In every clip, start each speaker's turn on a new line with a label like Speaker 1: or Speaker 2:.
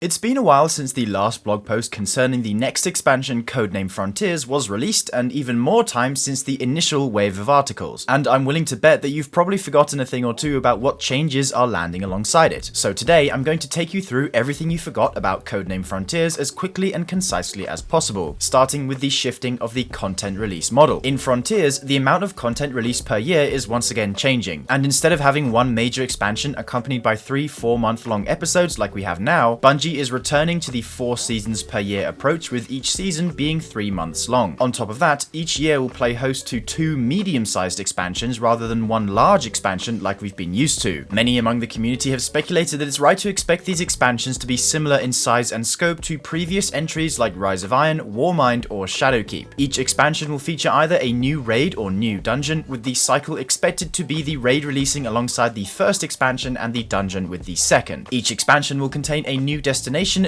Speaker 1: It's been a while since the last blog post concerning the next expansion, Codename Frontiers, was released, and even more time since the initial wave of articles, and I'm willing to bet that you've probably forgotten a thing or two about what changes are landing alongside it. So today I'm going to take you through everything you forgot about Codename Frontiers as quickly and concisely as possible, starting with the shifting of the content release model. In Frontiers, the amount of content released per year is once again changing, and instead of having one major expansion accompanied by 3-4 month-long episodes like we have now, Bungie is returning to the 4 seasons per year approach, with each season being 3 months long. On top of that, each year will play host to 2 medium-sized expansions rather than one large expansion like we've been used to. Many among the community have speculated that it's right to expect these expansions to be similar in size and scope to previous entries like Rise of Iron, Warmind, or Shadowkeep. Each expansion will feature either a new raid or new dungeon, with the cycle expected to be the raid releasing alongside the first expansion and the dungeon with the second. Each expansion will contain a new destination,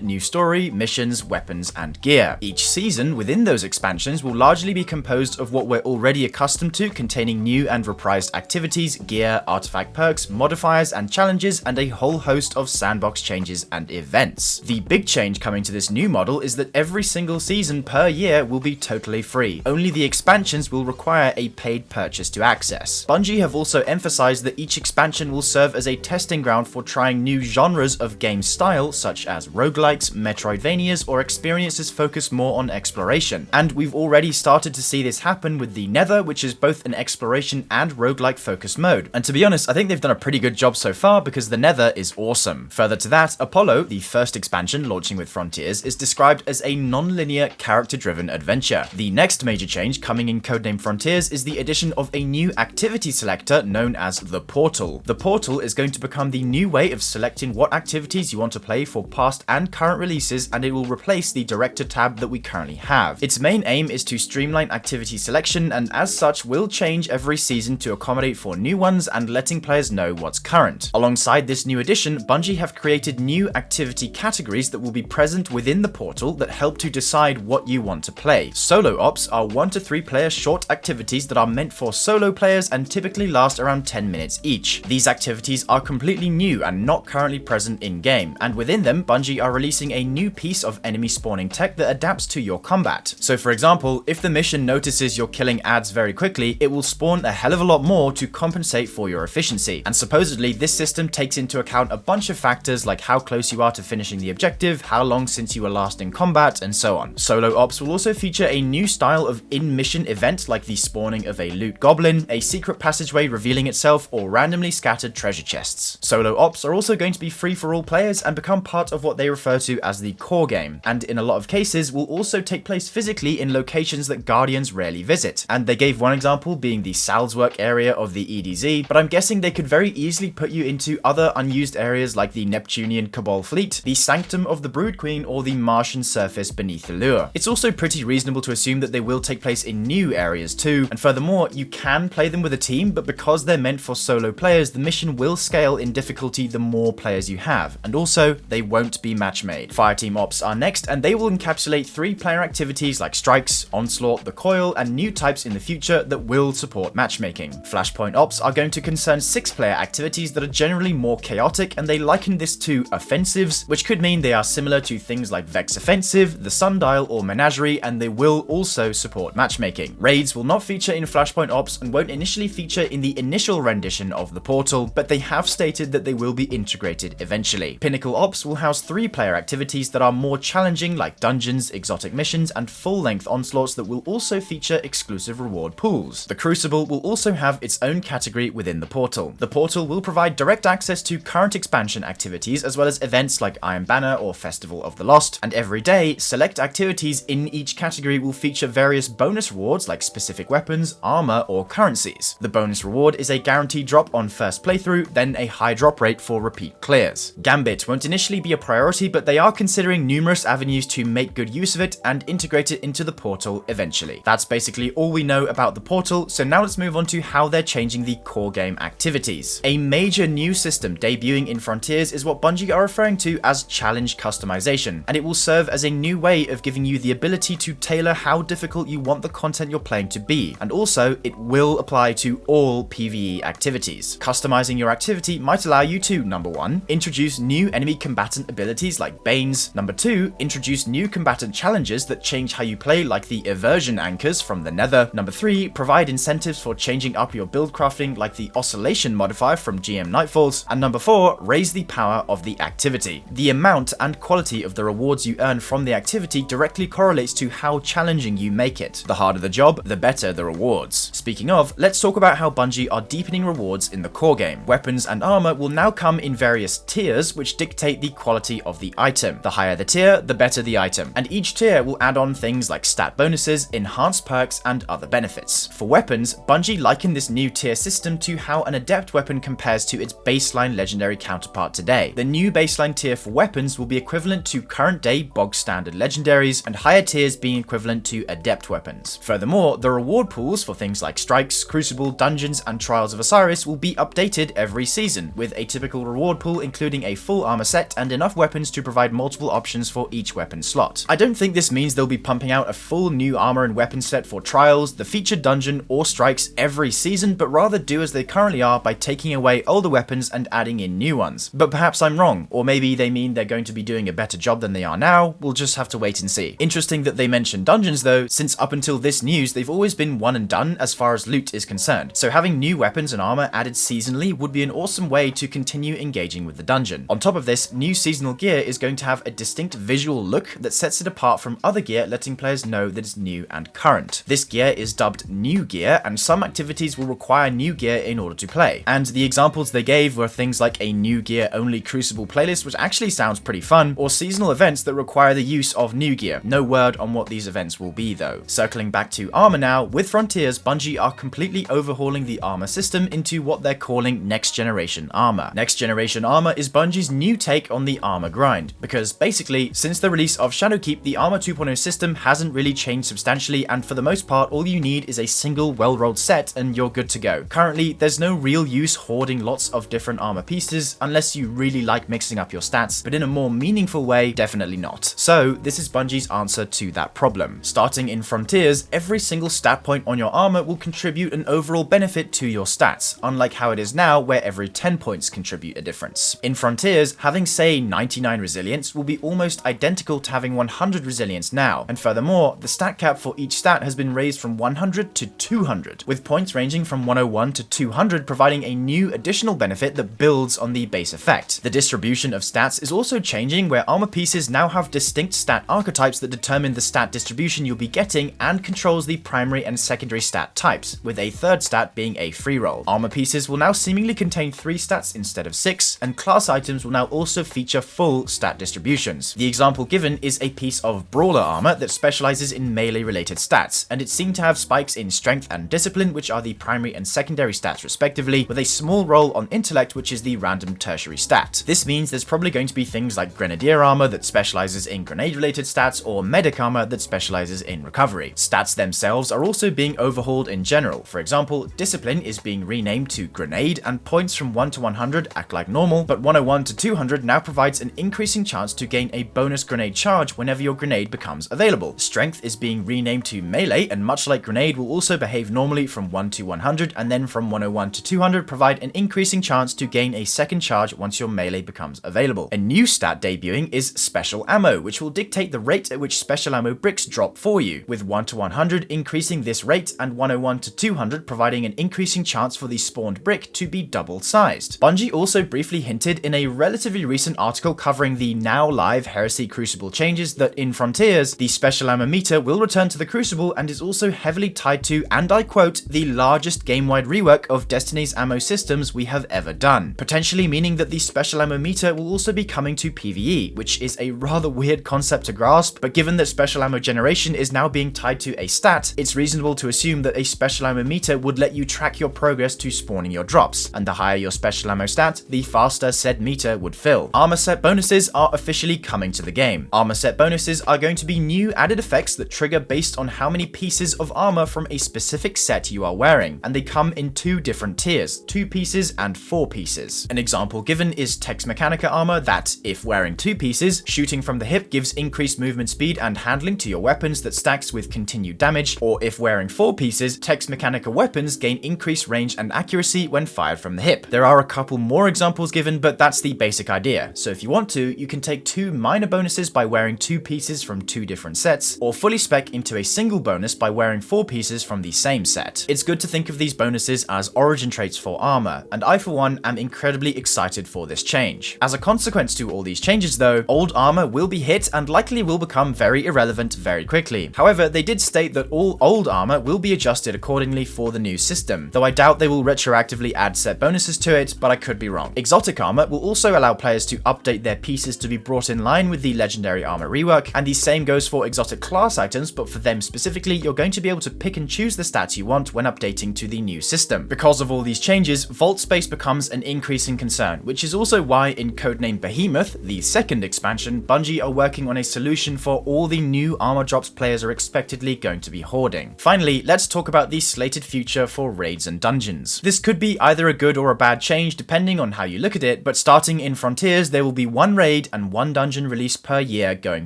Speaker 1: new story, missions, weapons, and gear. Each season within those expansions will largely be composed of what we're already accustomed to, containing new and reprised activities, gear, artifact perks, modifiers, and challenges, and a whole host of sandbox changes and events. The big change coming to this new model is that every single season per year will be totally free. Only the expansions will require a paid purchase to access. Bungie have also emphasized that each expansion will serve as a testing ground for trying new genres of game style, such as roguelikes, Metroidvanias, or experiences focused more on exploration. And we've already started to see this happen with the Nether, which is both an exploration and roguelike focused mode. And to be honest, I think they've done a pretty good job so far because the Nether is awesome. Further to that, Apollo, the first expansion launching with Frontiers, is described as a non-linear, character-driven adventure. The next major change coming in Codename Frontiers is the addition of a new activity selector known as the Portal. The Portal is going to become the new way of selecting what activities you want to play for past and current releases, and it will replace the Director tab that we currently have. Its main aim is to streamline activity selection, and as such will change every season to accommodate for new ones and letting players know what's current. Alongside this new addition, Bungie have created new activity categories that will be present within the Portal that help to decide what you want to play. Solo ops are 1 to 3 player short activities that are meant for solo players and typically last around 10 minutes each. These activities are completely new and not currently present in-game, and within them, Bungie are releasing a new piece of enemy spawning tech that adapts to your combat. So for example, if the mission notices you're killing ads very quickly, it will spawn a hell of a lot more to compensate for your efficiency. And supposedly this system takes into account a bunch of factors like how close you are to finishing the objective, how long since you were last in combat, and so on. Solo ops will also feature a new style of in-mission event like the spawning of a loot goblin, a secret passageway revealing itself, or randomly scattered treasure chests. Solo ops are also going to be free for all players and become part of what they refer to as the core game, and in a lot of cases will also take place physically in locations that Guardians rarely visit. And they gave one example being the Salzwerk area of the EDZ, but I'm guessing they could very easily put you into other unused areas like the Neptunian Cabal fleet, the Sanctum of the Brood Queen, or the Martian surface beneath the lure. It's also pretty reasonable to assume that they will take place in new areas too, and furthermore, you can play them with a team, but because they're meant for solo players, the mission will scale in difficulty the more players you have, and also they won't be match made. Fireteam ops are next, and they will encapsulate 3-player activities like strikes, onslaught, the coil, and new types in the future that will support matchmaking. Flashpoint ops are going to concern 6-player activities that are generally more chaotic, and they liken this to offensives, which could mean they are similar to things like Vex Offensive, the Sundial, or Menagerie, and they will also support matchmaking. Raids will not feature in Flashpoint ops and won't initially feature in the initial rendition of the portal, but they have stated that they will be integrated eventually. Pinnacle ops will house 3-player activities that are more challenging like dungeons, exotic missions, and full-length onslaughts that will also feature exclusive reward pools. The Crucible will also have its own category within the portal. The portal will provide direct access to current expansion activities as well as events like Iron Banner or Festival of the Lost, and every day, select activities in each category will feature various bonus rewards like specific weapons, armor, or currencies. The bonus reward is a guaranteed drop on first playthrough, then a high drop rate for repeat clears. Gambit won't initially be a priority, but they are considering numerous avenues to make good use of it and integrate it into the portal eventually. That's basically all we know about the portal, so now let's move on to how they're changing the core game activities. A major new system debuting in Frontiers is what Bungie are referring to as challenge customization, and it will serve as a new way of giving you the ability to tailor how difficult you want the content you're playing to be, and also it will apply to all PvE activities. Customizing your activity might allow you to, number 1, introduce new enemy combatant abilities abilities like Banes. Number 2, introduce new combatant challenges that change how you play, like the Eversion Anchors from the Nether. Number 3, provide incentives for changing up your build crafting, like the Oscillation modifier from GM Nightfalls. And number 4, raise the power of the activity. The amount and quality of the rewards you earn from the activity directly correlates to how challenging you make it. The harder the job, the better the rewards. Speaking of, let's talk about how Bungie are deepening rewards in the core game. Weapons and armor will now come in various tiers, which dictate the quality of the item. The higher the tier, the better the item. And each tier will add on things like stat bonuses, enhanced perks, and other benefits. For weapons, Bungie likened this new tier system to how an adept weapon compares to its baseline legendary counterpart today. The new baseline tier for weapons will be equivalent to current day bog standard legendaries, and higher tiers being equivalent to adept weapons. Furthermore, the reward pools for things like strikes, crucible, dungeons, and trials of Osiris will be updated every season, with a typical reward pool including a full armor set and enough weapons to provide multiple options for each weapon slot. I don't think this means they'll be pumping out a full new armor and weapon set for trials, the featured dungeon, or strikes every season, but rather do as they currently are by taking away older weapons and adding in new ones. But perhaps I'm wrong, or maybe they mean they're going to be doing a better job than they are now. We'll just have to wait and see. Interesting that they mention dungeons though, since up until this news they've always been one and done as far as loot is concerned. So having new weapons and armor added seasonally would be an awesome way to continue engaging with the dungeon. On top of this, new seasonal gear is going to have a distinct visual look that sets it apart from other gear, letting players know that it's new and current. This gear is dubbed new gear, and some activities will require new gear in order to play. And the examples they gave were things like a new gear only Crucible playlist, which actually sounds pretty fun, or seasonal events that require the use of new gear. No word on what these events will be though. Circling back to armor now, with Frontiers, Bungie are completely overhauling the armor system into what they're calling next generation armor. Next generation armor is Bungie's new take on the armor grind, because basically, since the release of Shadowkeep, the Armor 2.0 system hasn't really changed substantially, and for the most part, all you need is a single well-rolled set and you're good to go. Currently, there's no real use hoarding lots of different armor pieces, unless you really like mixing up your stats, but in a more meaningful way, definitely not. So, this is Bungie's answer to that problem. Starting in Frontiers, every single stat point on your armor will contribute an overall benefit to your stats, unlike how it is now, where every 10 points contribute a difference. In Frontiers, having say 99 resilience will be almost identical to having 100 resilience now, and furthermore, the stat cap for each stat has been raised from 100 to 200, with points ranging from 101 to 200 providing a new additional benefit that builds on the base effect. The distribution of stats is also changing, where armor pieces now have distinct stat archetypes that determine the stat distribution you'll be getting and controls the primary and secondary stat types, with a third stat being a free roll. Armor pieces will now seemingly contain 3 stats instead of 6, and class items will now also feature full stat distributions. The example given is a piece of brawler armor that specializes in melee related stats, and it seemed to have spikes in strength and discipline, which are the primary and secondary stats respectively, with a small roll on intellect, which is the random tertiary stat. This means there's probably going to be things like grenadier armor that specializes in grenade related stats, or medic armor that specializes in recovery. Stats themselves are also being overhauled in general. For example, discipline is being renamed to grenade, and points from 1 to 100 act like normal, but 101 to 200 now provides an increasing chance to gain a bonus grenade charge whenever your grenade becomes available. Strength is being renamed to melee, and much like grenade will also behave normally from 1 to 100, and then from 101 to 200 provide an increasing chance to gain a second charge once your melee becomes available. A new stat debuting is special ammo, which will dictate the rate at which special ammo bricks drop for you, with 1 to 100 increasing this rate and 101 to 200 providing an increasing chance for the spawned brick to be double sized. Bungie also briefly hinted in a relatively recent article covering the now live Heresy Crucible changes that in Frontiers, the special ammo meter will return to the Crucible and is also heavily tied to, and I quote, the largest game-wide rework of Destiny's ammo systems we have ever done, potentially meaning that the special ammo meter will also be coming to PvE, which is a rather weird concept to grasp, but given that special ammo generation is now being tied to a stat, it's reasonable to assume that a special ammo meter would let you track your progress to spawning your drops, and the higher your special ammo stat, the faster said meter would fill. Armor set bonuses are officially coming to the game. Armor set bonuses are going to be new added effects that trigger based on how many pieces of armor from a specific set you are wearing, and they come in 2 different tiers, 2 pieces and 4 pieces. An example given is Tex Mechanica armor that, if wearing 2 pieces, shooting from the hip gives increased movement speed and handling to your weapons that stacks with continued damage, or if wearing 4 pieces, Tex Mechanica weapons gain increased range and accuracy when fired from the hip. There are a couple more examples given, but that's the basic idea, so if you you want to, you can take 2 minor bonuses by wearing 2 pieces from 2 different sets, or fully spec into a single bonus by wearing 4 pieces from the same set. It's good to think of these bonuses as origin traits for armor, and I for one am incredibly excited for this change. As a consequence to all these changes though, old armor will be hit and likely will become very irrelevant very quickly. However, they did state that all old armor will be adjusted accordingly for the new system, though I doubt they will retroactively add set bonuses to it, but I could be wrong. Exotic armor will also allow players to update their pieces to be brought in line with the legendary armor rework, and the same goes for exotic class items, but for them specifically, you're going to be able to pick and choose the stats you want when updating to the new system. Because of all these changes, vault space becomes an increasing concern, which is also why in Codename Behemoth, the second expansion, Bungie are working on a solution for all the new armor drops players are expectedly going to be hoarding. Finally, let's talk about the slated future for raids and dungeons. This could be either a good or a bad change depending on how you look at it, but starting in Frontiers, there will be 1 raid and 1 dungeon released per year going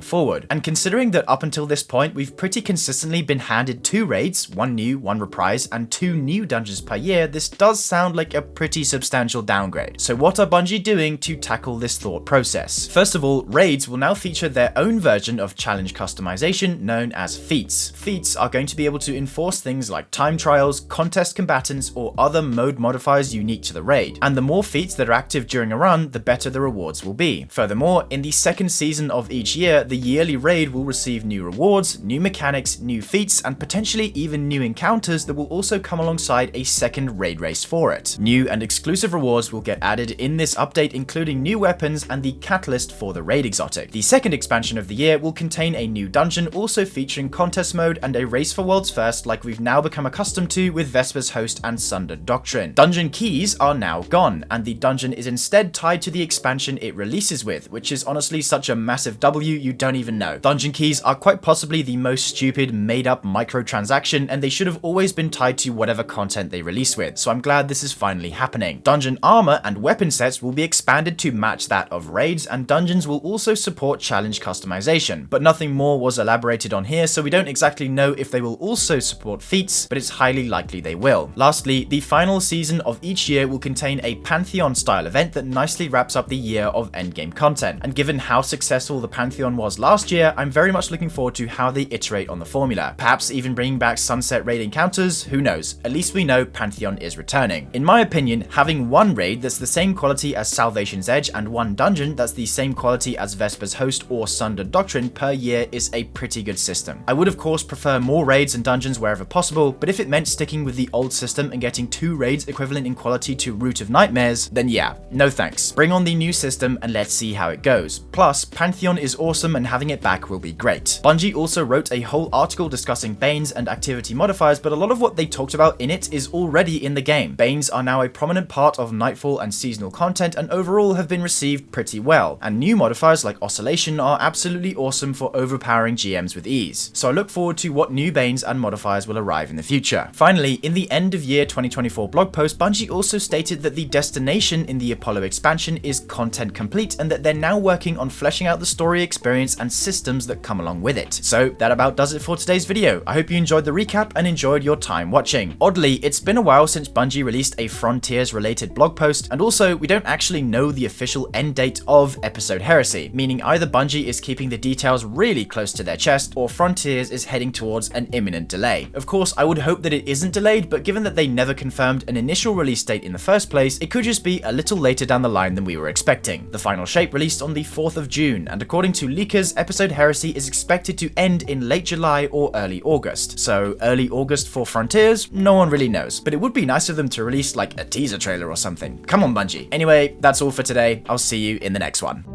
Speaker 1: forward. And considering that up until this point, we've pretty consistently been handed 2 raids, 1 new, 1 reprise, and 2 new dungeons per year, this does sound like a pretty substantial downgrade. So what are Bungie doing to tackle this thought process? First of all, raids will now feature their own version of challenge customization known as feats. Feats are going to be able to enforce things like time trials, contest combatants, or other mode modifiers unique to the raid. And the more feats that are active during a run, the better the rewards will be. Furthermore, in the second season of each year, the yearly raid will receive new rewards, new mechanics, new feats, and potentially even new encounters that will also come alongside a second raid race for it. New and exclusive rewards will get added in this update, including new weapons and the catalyst for the raid exotic. The second expansion of the year will contain a new dungeon, also featuring contest mode and a race for worlds first like we've now become accustomed to with Vesper's Host and Sundered Doctrine. Dungeon keys are now gone, and the dungeon is instead tied to the expansion it releases with, which is honestly such a massive W you don't even know. Dungeon keys are quite possibly the most stupid, made-up microtransaction, and they should have always been tied to whatever content they release with, so I'm glad this is finally happening. Dungeon armor and weapon sets will be expanded to match that of raids, and dungeons will also support challenge customization, but nothing more was elaborated on here, so we don't exactly know if they will also support feats, but it's highly likely they will. Lastly, the final season of each year will contain a Pantheon style event that nicely wraps up the year of endgame content, and given how successful the Pantheon was last year, I'm very much looking forward to how they iterate on the formula. Perhaps even bringing back Sunset Raid encounters, who knows, at least we know Pantheon is returning. In my opinion, having 1 raid that's the same quality as Salvation's Edge and 1 dungeon that's the same quality as Vesper's Host or Sundered Doctrine per year is a pretty good system. I would of course prefer more raids and dungeons wherever possible, but if it meant sticking with the old system and getting 2 raids equivalent in quality to Root of Nightmares, then yeah, no thanks. Bring on the new system and let's see how it goes. Plus, Pantheon is awesome and having it back will be great. Bungie also wrote a whole article discussing Banes and activity modifiers, but a lot of what they talked about in it is already in the game. Banes are now a prominent part of Nightfall and seasonal content and overall have been received pretty well, and new modifiers like Oscillation are absolutely awesome for overpowering GMs with ease. So I look forward to what new Banes and modifiers will arrive in the future. Finally, in the end of year 2024 blog post, Bungie also stated that the destination in the Apollo expansion is content complete and that they're now working on fleshing out the story experience and systems that come along with it. So that about does it for today's video. I hope you enjoyed the recap and enjoyed your time watching. Oddly, it's been a while since Bungie released a Frontiers related blog post, and also we don't actually know the official end date of Episode Heresy, meaning either Bungie is keeping the details really close to their chest or Frontiers is heading towards an imminent delay. Of course, I would hope that it isn't delayed, but given that they never confirmed an initial release date in the first place, it could just be a little later down the line than we were expecting. The final shape released on the 4th of June, and according to leakers, Episode Heresy is expected to end in late July or early August. So early August for Frontiers? No one really knows, but it would be nice of them to release like a teaser trailer or something. Come on, Bungie. Anyway, that's all for today. I'll see you in the next one.